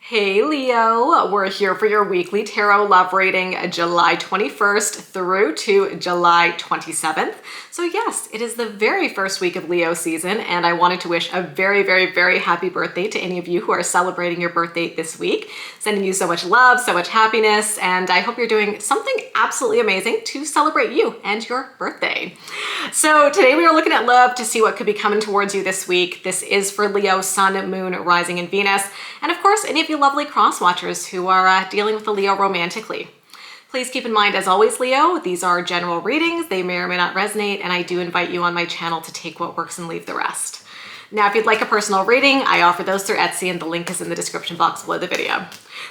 Hey Leo, we're here for your weekly tarot love reading, July 21st through to July 27th. So yes, it is the very first week of Leo season, and I wanted to wish a very, very, very happy birthday to any of you who are celebrating your birthday this week. Sending you so much love, so much happiness, and I hope you're doing something absolutely amazing to celebrate you and your birthday. So today we are looking at love to see what could be coming towards you this week. This is for Leo, Sun, Moon, Rising, and Venus. And of course, any of you lovely cross watchers who are dealing with the Leo romantically. Please keep in mind, as always, Leo, these are general readings. They may or may not resonate, and I do invite you on my channel to take what works and leave the rest. Now, if you'd like a personal reading, I offer those through Etsy, and the link is in the description box below the video.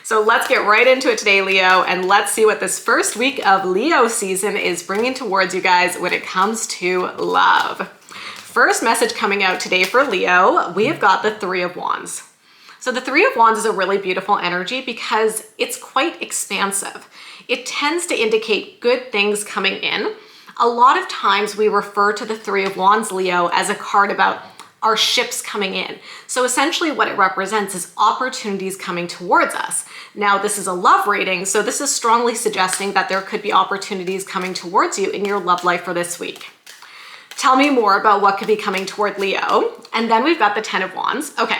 So let's get right into it today, Leo, and let's see what this first week of Leo season is bringing towards you guys when it comes to love. First message coming out today for Leo, we have got the Three of Wands. So the Three of Wands is a really beautiful energy because it's quite expansive. It tends to indicate good things coming in. A lot of times we refer to the Three of Wands, Leo, as a card about our ships coming in. So essentially what it represents is opportunities coming towards us. Now, this is a love reading, so this is strongly suggesting that there could be opportunities coming towards you in your love life for this week. Tell me more about what could be coming toward Leo. And then we've got the Ten of Wands. Okay.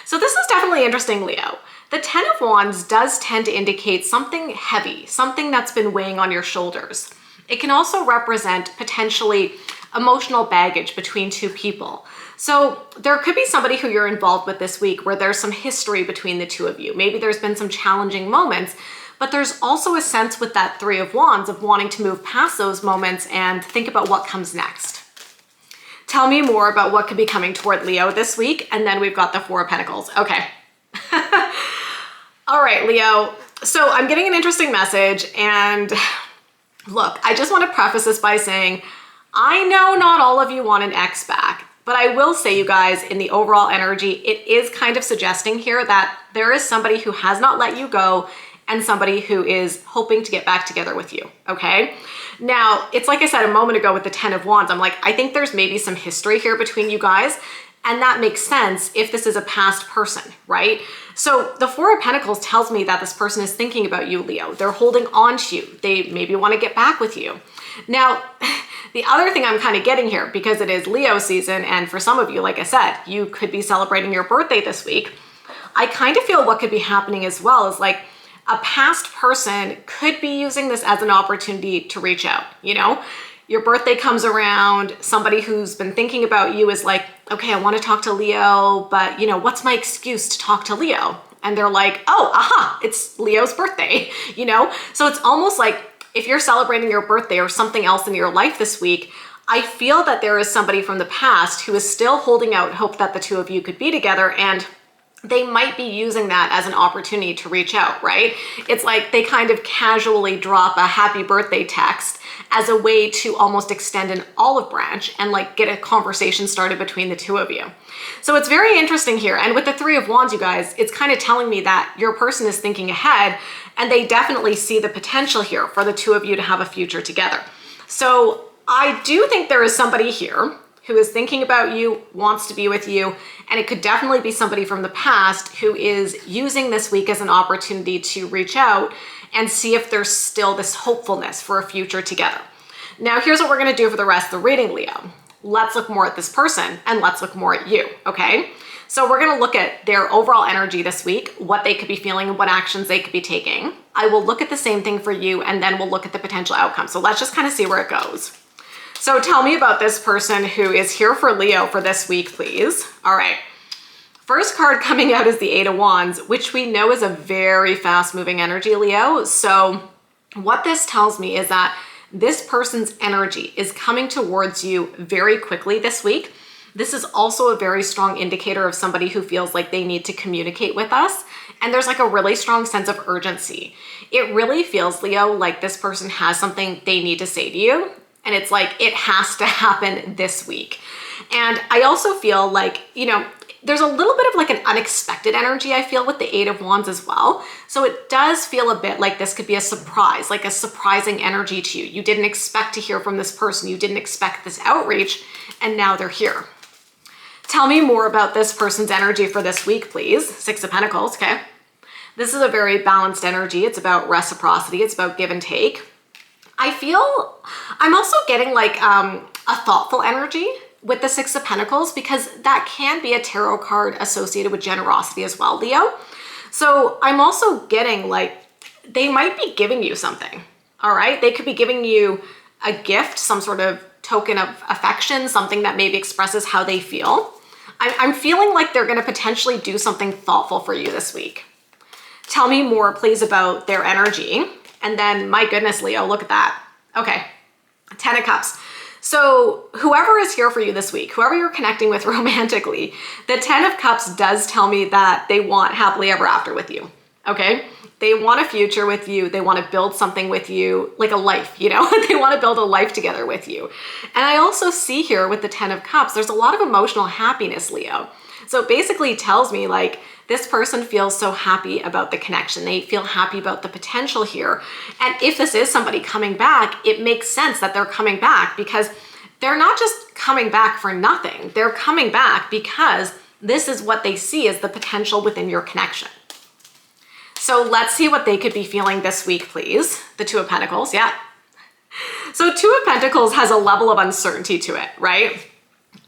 So this is definitely interesting, Leo. The Ten of Wands does tend to indicate something heavy, something that's been weighing on your shoulders. It can also represent potentially emotional baggage between two people. So there could be somebody who you're involved with this week where there's some history between the two of you. Maybe there's been some challenging moments, but there's also a sense with that Three of Wands of wanting to move past those moments and think about what comes next. Tell me more about what could be coming toward Leo this week. And then we've got the Four of Pentacles. Okay. All right, Leo. So I'm getting an interesting message. And look, I just want to preface this by saying, I know not all of you want an ex back, but I will say, you guys, in the overall energy, it is kind of suggesting here that there is somebody who has not let you go and somebody who is hoping to get back together with you, okay? Now, it's like I said a moment ago with the Ten of Wands, I'm like, I think there's maybe some history here between you guys, and that makes sense if this is a past person, right? So the Four of Pentacles tells me that this person is thinking about you, Leo. They're holding on to you. They maybe want to get back with you. Now, the other thing I'm kind of getting here, because it is Leo season, and for some of you, like I said, you could be celebrating your birthday this week, I kind of feel what could be happening as well is like, a past person could be using this as an opportunity to reach out, you know? Your birthday comes around, somebody who's been thinking about you is like, okay, I want to talk to Leo, but you know, what's my excuse to talk to Leo? And they're like, oh, aha, it's Leo's birthday, you know? So it's almost like if you're celebrating your birthday or something else in your life this week, I feel that there is somebody from the past who is still holding out hope that the two of you could be together, and they might be using that as an opportunity to reach out, right? It's like they kind of casually drop a happy birthday text as a way to almost extend an olive branch and like get a conversation started between the two of you. So it's very interesting here. And with the Three of Wands, you guys, it's kind of telling me that your person is thinking ahead and they definitely see the potential here for the two of you to have a future together. So I do think there is somebody here who is thinking about you, wants to be with you, and it could definitely be somebody from the past who is using this week as an opportunity to reach out and see if there's still this hopefulness for a future together. Now, here's what we're gonna do for the rest of the reading, Leo. Let's look more at this person and let's look more at you, okay? So we're gonna look at their overall energy this week, what they could be feeling and what actions they could be taking. I will look at the same thing for you, and then we'll look at the potential outcome. So let's just kind of see where it goes. So tell me about this person who is here for Leo for this week, please. All right. First card coming out is the Eight of Wands, which we know is a very fast-moving energy, Leo. So what this tells me is that this person's energy is coming towards you very quickly this week. This is also a very strong indicator of somebody who feels like they need to communicate with us. And there's like a really strong sense of urgency. It really feels, Leo, like this person has something they need to say to you. And it's like, it has to happen this week. And I also feel like, you know, there's a little bit of like an unexpected energy I feel with the Eight of Wands as well. So it does feel a bit like this could be a surprise, like a surprising energy to you. You didn't expect to hear from this person. You didn't expect this outreach, and now they're here. Tell me more about this person's energy for this week, please. Six of Pentacles, okay? This is a very balanced energy. It's about reciprocity. It's about give and take. I'm also getting like a thoughtful energy with the Six of Pentacles, because that can be a tarot card associated with generosity as well, Leo. So I'm also getting like, they might be giving you something, all right? They could be giving you a gift, some sort of token of affection, something that maybe expresses how they feel. I'm feeling like they're gonna potentially do something thoughtful for you this week. Tell me more, please, about their energy. And then, my goodness, Leo, look at that. Okay, 10 of Cups. So whoever is here for you this week, whoever you're connecting with romantically, the 10 of Cups does tell me that they want happily ever after with you, okay? They want a future with you. They want to build something with you, like a life, you know? They want to build a life together with you. And I also see here with the 10 of Cups, there's a lot of emotional happiness, Leo. So it basically tells me like, this person feels so happy about the connection. They feel happy about the potential here. And if this is somebody coming back, it makes sense that they're coming back, because they're not just coming back for nothing. They're coming back because this is what they see as the potential within your connection. So let's see what they could be feeling this week, please. The Two of Pentacles, yeah. So Two of Pentacles has a level of uncertainty to it, right?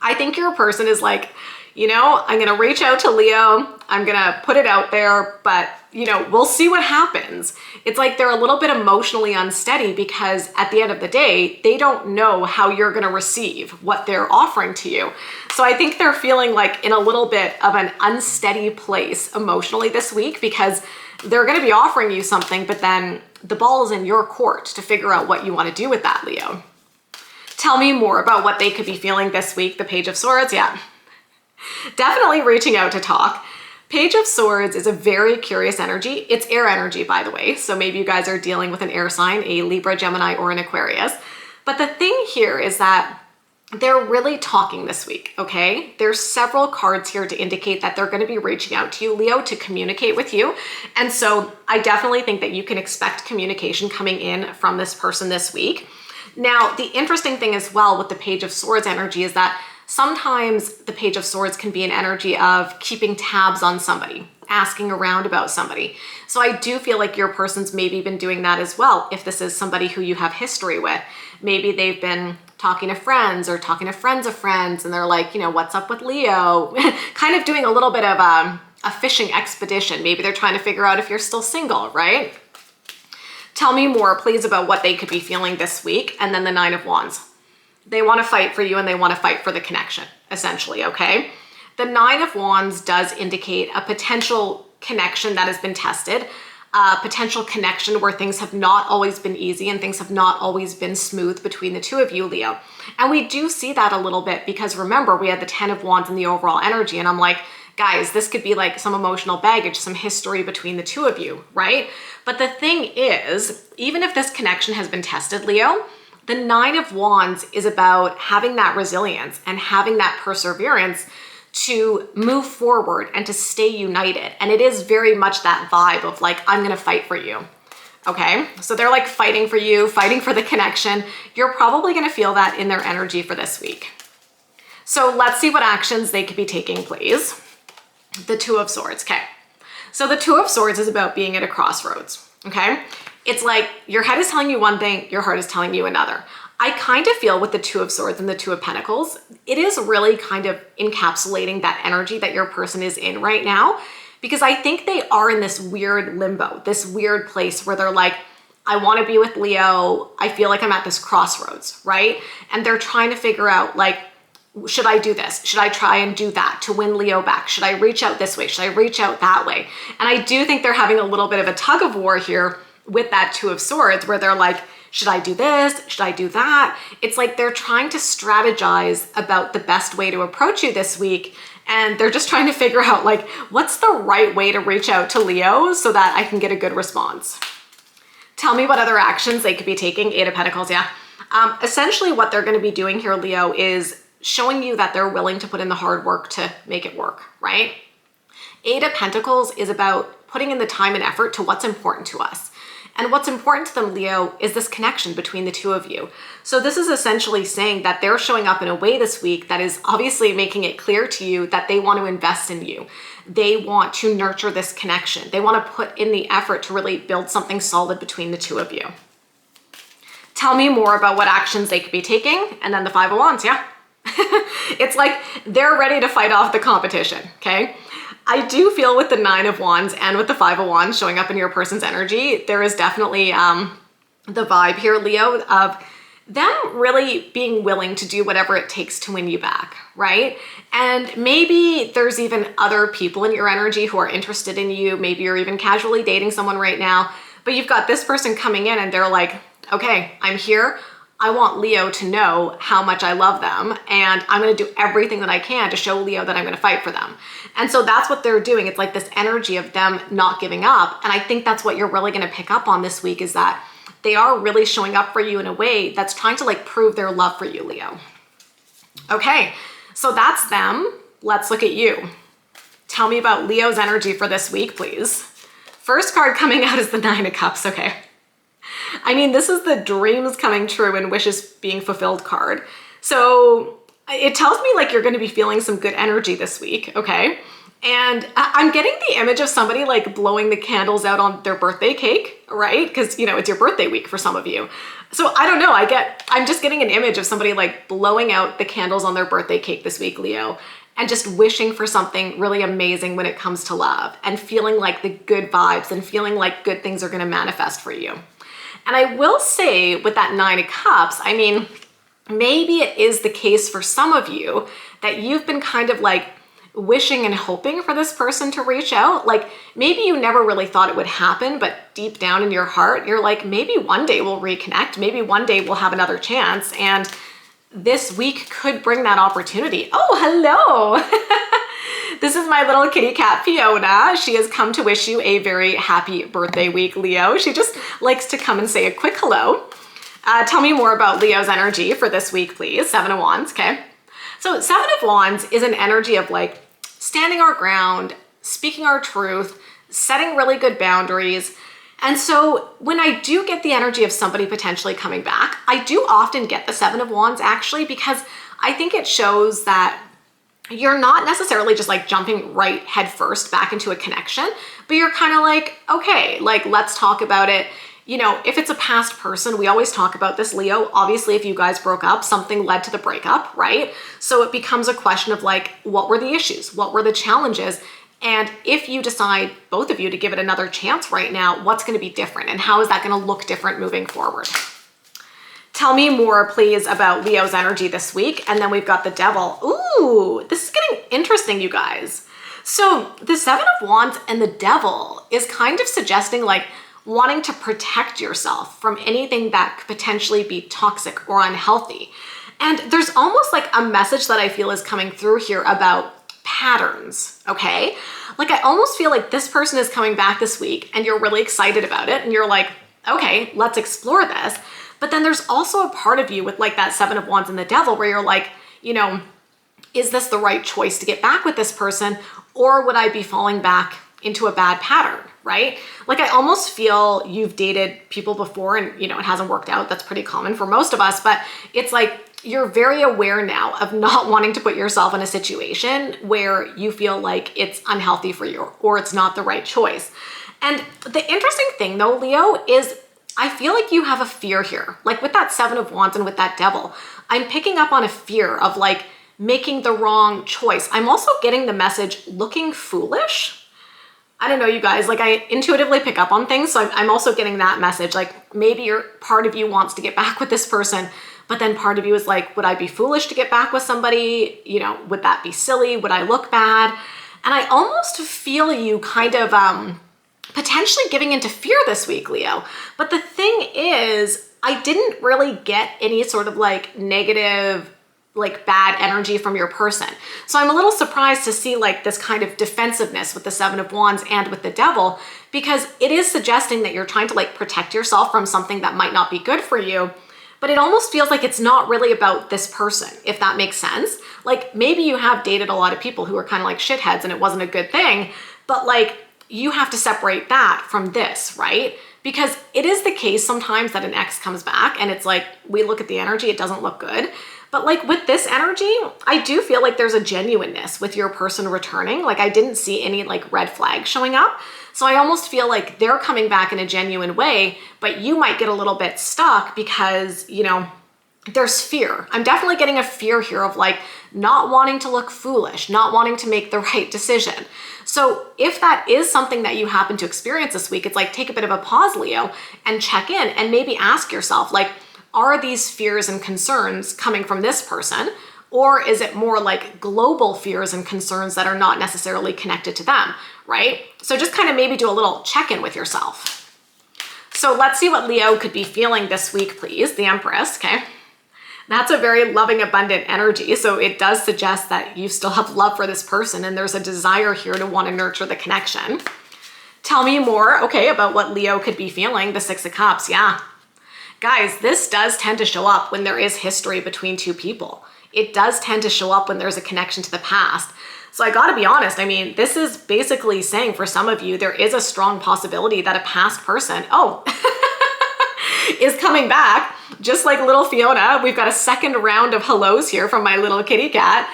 I think your person is like, you know, I'm gonna reach out to Leo, I'm gonna put it out there, but you know, we'll see what happens. It's like they're a little bit emotionally unsteady, because at the end of the day, they don't know how you're gonna receive what they're offering to you. So I think they're feeling like in a little bit of an unsteady place emotionally this week, because they're gonna be offering you something, but then the ball is in your court to figure out what you wanna do with that, Leo. Tell me more about what they could be feeling this week. The Page of Swords, yeah. Definitely reaching out to talk. Page of Swords is a very curious energy. It's air energy, by the way. So maybe you guys are dealing with an air sign, a Libra, Gemini, or an Aquarius. But the thing here is that they're really talking this week, okay? There's several cards here to indicate that they're gonna be reaching out to you, Leo, to communicate with you. And so I definitely think that you can expect communication coming in from this person this week. Now, the interesting thing as well with the Page of Swords energy is that sometimes the Page of Swords can be an energy of keeping tabs on somebody, asking around about somebody. So I do feel like your person's maybe been doing that as well. If this is somebody who you have history with, maybe they've been talking to friends or talking to friends of friends, and they're like, you know, what's up with Leo? Kind of doing a little bit of a fishing expedition. Maybe they're trying to figure out if you're still single, right? Tell me more, please, about what they could be feeling this week. And then the Nine of Wands. They want to fight for you, and they want to fight for the connection, essentially, okay? The Nine of Wands does indicate a potential connection that has been tested, a potential connection where things have not always been easy and things have not always been smooth between the two of you, Leo. And we do see that a little bit, because remember, we had the 10 of Wands in the overall energy, and I'm like, guys, this could be like some emotional baggage, some history between the two of you, right? But the thing is, even if this connection has been tested, Leo, the Nine of Wands is about having that resilience and having that perseverance to move forward and to stay united. And it is very much that vibe of like, I'm gonna fight for you, okay? So they're like fighting for you, fighting for the connection. You're probably gonna feel that in their energy for this week. So let's see what actions they could be taking, please. The Two of Swords, okay. So the Two of Swords is about being at a crossroads, okay? It's like your head is telling you one thing, your heart is telling you another. I kind of feel with the Two of Swords and the Two of Pentacles, it is really kind of encapsulating that energy that your person is in right now, because I think they are in this weird limbo, this weird place where they're like, I want to be with Leo. I feel like I'm at this crossroads, right? And they're trying to figure out like, should I do this? Should I try and do that to win Leo back? Should I reach out this way? Should I reach out that way? And I do think they're having a little bit of a tug of war here with that Two of Swords, where they're like, should I do this? Should I do that? It's like they're trying to strategize about the best way to approach you this week. And they're just trying to figure out like, what's the right way to reach out to Leo so that I can get a good response? Tell me what other actions they could be taking. Eight of Pentacles, yeah. Essentially what they're gonna be doing here, Leo, is showing you that they're willing to put in the hard work to make it work, right? Eight of Pentacles is about putting in the time and effort to what's important to us. And what's important to them, Leo, is this connection between the two of you. So this is essentially saying that they're showing up in a way this week that is obviously making it clear to you that they want to invest in you. They want to nurture this connection. They want to put in the effort to really build something solid between the two of you. Tell me more about what actions they could be taking. And then the Five of Wands, yeah. It's like they're ready to fight off the competition, okay? I do feel with the Nine of Wands and with the Five of Wands showing up in your person's energy, there is definitely the vibe here, Leo, of them really being willing to do whatever it takes to win you back, right? And maybe there's even other people in your energy who are interested in you. Maybe you're even casually dating someone right now, but you've got this person coming in and they're like, okay, I'm here. I want Leo to know how much I love them, and I'm going to do everything that I can to show Leo that I'm going to fight for them. And so that's what they're doing. It's like this energy of them not giving up. And I think that's what you're really going to pick up on this week, is that they are really showing up for you in a way that's trying to like prove their love for you, Leo. Okay, so that's them. Let's look at you. Tell me about Leo's energy for this week, please. First card coming out is the Nine of Cups, okay? I mean, this is the dreams coming true and wishes being fulfilled card. So it tells me like you're going to be feeling some good energy this week, okay? And I'm getting the image of somebody like blowing the candles out on their birthday cake, right? Because, you know, it's your birthday week for some of you. So I don't know, I'm just getting an image of somebody like blowing out the candles on their birthday cake this week, Leo, and just wishing for something really amazing when it comes to love, and feeling like the good vibes and feeling like good things are going to manifest for you. And I will say with that Nine of Cups, I mean, maybe it is the case for some of you that you've been kind of like wishing and hoping for this person to reach out. Like maybe you never really thought it would happen, but deep down in your heart, you're like, maybe one day we'll reconnect. Maybe one day we'll have another chance. And this week could bring that opportunity. Oh, hello. This is my little kitty cat, Fiona. She has come to wish you a very happy birthday week, Leo. She just likes to come and say a quick hello. Tell me more about Leo's energy for this week, please. Seven of Wands, okay? So Seven of Wands is an energy of like standing our ground, speaking our truth, setting really good boundaries. And so when I do get the energy of somebody potentially coming back, I do often get the Seven of Wands actually, because I think it shows that you're not necessarily just like jumping right head first back into a connection, but you're kind of like, okay, like let's talk about it. You know, if it's a past person, we always talk about this, Leo. Obviously, if you guys broke up, something led to the breakup, right? So it becomes a question of like, what were the issues? What were the challenges? And if you decide, both of you, to give it another chance right now, what's going to be different? And how is that going to look different moving forward? Tell me more, please, about Leo's energy this week. And then we've got the Devil. Ooh, this is getting interesting, you guys. So the Seven of Wands and the Devil is kind of suggesting like wanting to protect yourself from anything that could potentially be toxic or unhealthy. And there's almost like a message that I feel is coming through here about patterns, okay? Like I almost feel like this person is coming back this week and you're really excited about it and you're like, okay, let's explore this. But then there's also a part of you with like that Seven of Wands and the Devil where you're like, you know, is this the right choice to get back with this person, or would I be falling back into a bad pattern, right? Like I almost feel you've dated people before and, you know, it hasn't worked out. That's pretty common for most of us, but it's like you're very aware now of not wanting to put yourself in a situation where you feel like it's unhealthy for you or it's not the right choice. And the interesting thing though, Leo, is I feel like you have a fear here. Like with that Seven of Wands and with that Devil, I'm picking up on a fear of like making the wrong choice. I'm also getting the message looking foolish. I don't know, you guys, like I intuitively pick up on things. So I'm also getting that message. Like maybe part of you wants to get back with this person, but then part of you is like, would I be foolish to get back with somebody? You know, would that be silly? Would I look bad? And I almost feel you kind of, potentially giving into fear this week, Leo. But the thing is, I didn't really get any sort of like negative, like bad energy from your person. So I'm a little surprised to see like this kind of defensiveness with the Seven of Wands and with the Devil, because it is suggesting that you're trying to like protect yourself from something that might not be good for you. But it almost feels like it's not really about this person, if that makes sense. Like maybe you have dated a lot of people who are kind of like shitheads and it wasn't a good thing, but like you have to separate that from this, right? Because it is the case sometimes that an ex comes back and it's like, we look at the energy, it doesn't look good. But like with this energy, I do feel like there's a genuineness with your person returning. Like I didn't see any like red flags showing up. So I almost feel like they're coming back in a genuine way, but you might get a little bit stuck because, you know, there's fear. I'm definitely getting a fear here of like not wanting to look foolish, not wanting to make the right decision. So if that is something that you happen to experience this week, it's like take a bit of a pause, Leo, and check in and maybe ask yourself, like, are these fears and concerns coming from this person? Or is it more like global fears and concerns that are not necessarily connected to them, right? So just kind of maybe do a little check-in with yourself. So let's see what Leo could be feeling this week, please. The Empress, okay? That's a very loving, abundant energy. So it does suggest that you still have love for this person and there's a desire here to want to nurture the connection. Tell me more, okay, about what Leo could be feeling. The Six of Cups, yeah. Guys, this does tend to show up when there is history between two people. It does tend to show up when there's a connection to the past. So I gotta be honest, I mean, this is basically saying for some of you, there is a strong possibility that a past person, is coming back, just like little Fiona. We've got a second round of hellos here from my little kitty cat.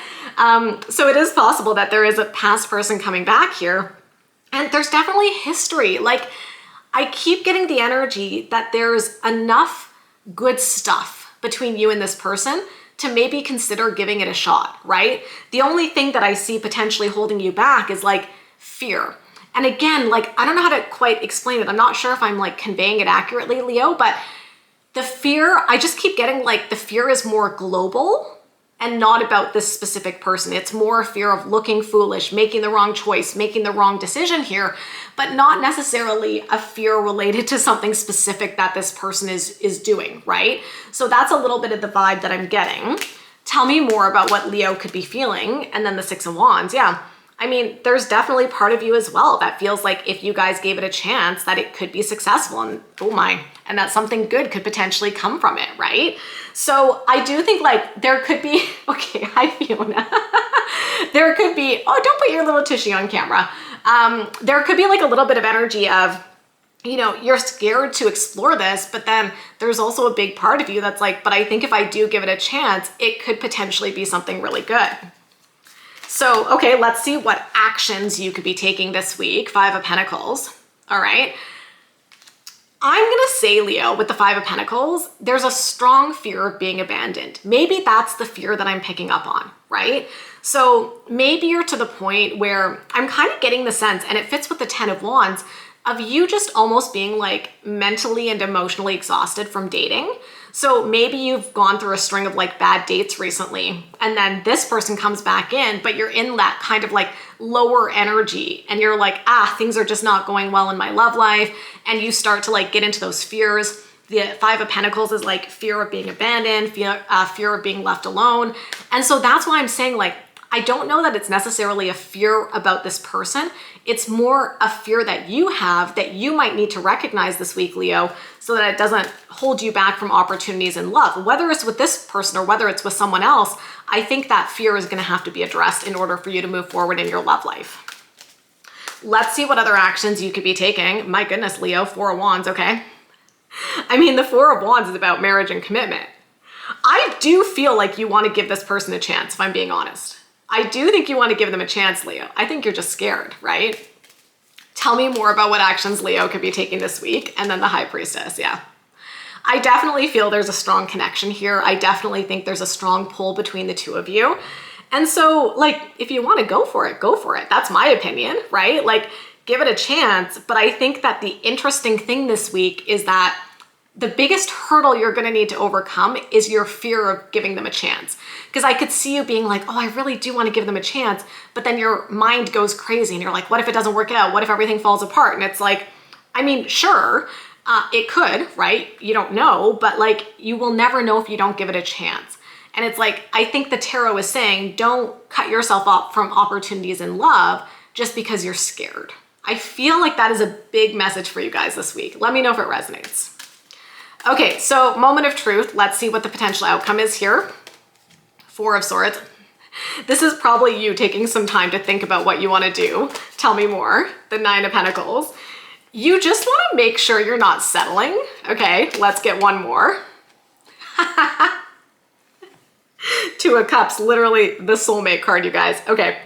So it is possible that there is a past person coming back here. And there's definitely history. Like, I keep getting the energy that there's enough good stuff between you and this person to maybe consider giving it a shot, right? The only thing that I see potentially holding you back is like fear. And again, like, I don't know how to quite explain it. I'm not sure if I'm like conveying it accurately, Leo, but the fear, I just keep getting like the fear is more global and not about this specific person. It's more a fear of looking foolish, making the wrong choice, making the wrong decision here, but not necessarily a fear related to something specific that this person is doing, right? So that's a little bit of the vibe that I'm getting. Tell me more about what Leo could be feeling. And then the Six of Wands, yeah. I mean, there's definitely part of you as well that feels like if you guys gave it a chance that it could be successful and oh my, and that something good could potentially come from it, right? So I do think like there could be, okay, hi Fiona. There could be, oh, don't put your little tushy on camera. There could be like a little bit of energy of, you know, you're scared to explore this, but then there's also a big part of you that's like, but I think if I do give it a chance, it could potentially be something really good. So, okay, let's see what actions you could be taking this week. Five of Pentacles, all right. I'm gonna say, Leo, with the Five of Pentacles, there's a strong fear of being abandoned. Maybe that's the fear that I'm picking up on, right? So maybe you're to the point where I'm kind of getting the sense, and it fits with the Ten of Wands, of you just almost being like mentally and emotionally exhausted from dating. So maybe you've gone through a string of like bad dates recently, and then this person comes back in, but you're in that kind of like lower energy and you're like, things are just not going well in my love life. And you start to like get into those fears. The Five of Pentacles is like fear of being abandoned, fear of being left alone. And so that's why I'm saying like, I don't know that it's necessarily a fear about this person. It's more a fear that you have that you might need to recognize this week, Leo, so that it doesn't hold you back from opportunities in love. Whether it's with this person or whether it's with someone else, I think that fear is gonna have to be addressed in order for you to move forward in your love life. Let's see what other actions you could be taking. My goodness, Leo, Four of Wands, okay? I mean, the Four of Wands is about marriage and commitment. I do feel like you want to give this person a chance, if I'm being honest. I do think you want to give them a chance, Leo. I think you're just scared, right? Tell me more about what actions Leo could be taking this week. And then the High Priestess, yeah. I definitely feel there's a strong connection here. I definitely think there's a strong pull between the two of you. And so, like, if you want to go for it, go for it. That's my opinion, right? Like, give it a chance. But I think that the interesting thing this week is that the biggest hurdle you're going to need to overcome is your fear of giving them a chance. Because I could see you being like, oh, I really do want to give them a chance. But then your mind goes crazy and you're like, what if it doesn't work out? What if everything falls apart? And it's like, I mean, sure, it could, right? You don't know, but like, you will never know if you don't give it a chance. And it's like, I think the tarot is saying, don't cut yourself up from opportunities in love just because you're scared. I feel like that is a big message for you guys this week. Let me know if it resonates. Okay, so moment of truth. Let's see what the potential outcome is here. Four of Swords. This is probably you taking some time to think about what you want to do. Tell me more. The Nine of Pentacles. You just want to make sure you're not settling. Okay, let's get one more. Two of Cups, literally the soulmate card, you guys. Okay.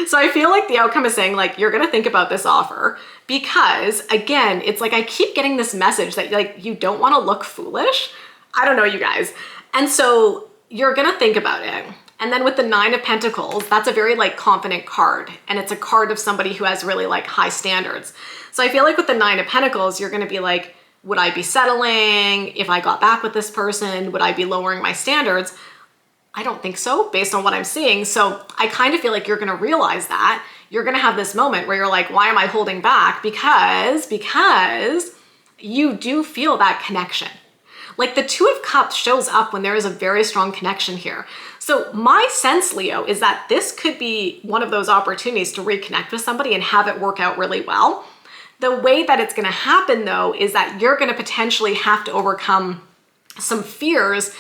So I feel like the outcome is saying like, you're going to think about this offer because again, it's like, I keep getting this message that like, you don't want to look foolish. I don't know, you guys. And so you're going to think about it. And then with the Nine of Pentacles, that's a very like confident card. And it's a card of somebody who has really like high standards. So I feel like with the Nine of Pentacles, you're going to be like, would I be settling if I got back with this person? Would I be lowering my standards? I don't think so, based on what I'm seeing. So I kind of feel like you're gonna realize that. You're gonna have this moment where you're like, why am I holding back? Because you do feel that connection. Like the Two of Cups shows up when there is a very strong connection here. So my sense, Leo, is that this could be one of those opportunities to reconnect with somebody and have it work out really well. The way that it's gonna happen though, is that you're gonna potentially have to overcome some fears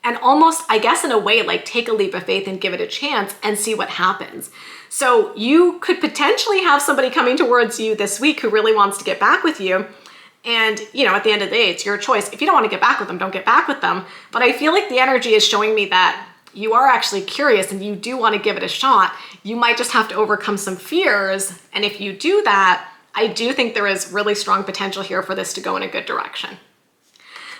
and almost, I guess in a way, like take a leap of faith and give it a chance and see what happens. So you could potentially have somebody coming towards you this week who really wants to get back with you. And, you know, at the end of the day, it's your choice. If you don't want to get back with them, don't get back with them. But I feel like the energy is showing me that you are actually curious and you do want to give it a shot. You might just have to overcome some fears. And if you do that, I do think there is really strong potential here for this to go in a good direction.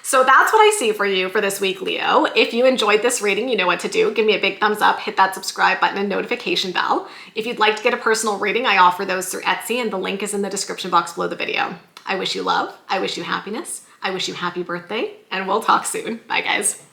So that's what I see for you for this week, Leo. If you enjoyed this reading, you know what to do. Give me a big thumbs up, hit that subscribe button and notification bell. If you'd like to get a personal reading, I offer those through Etsy and the link is in the description box below the video. I wish you love, I wish you happiness, I wish you happy birthday, and we'll talk soon. Bye guys.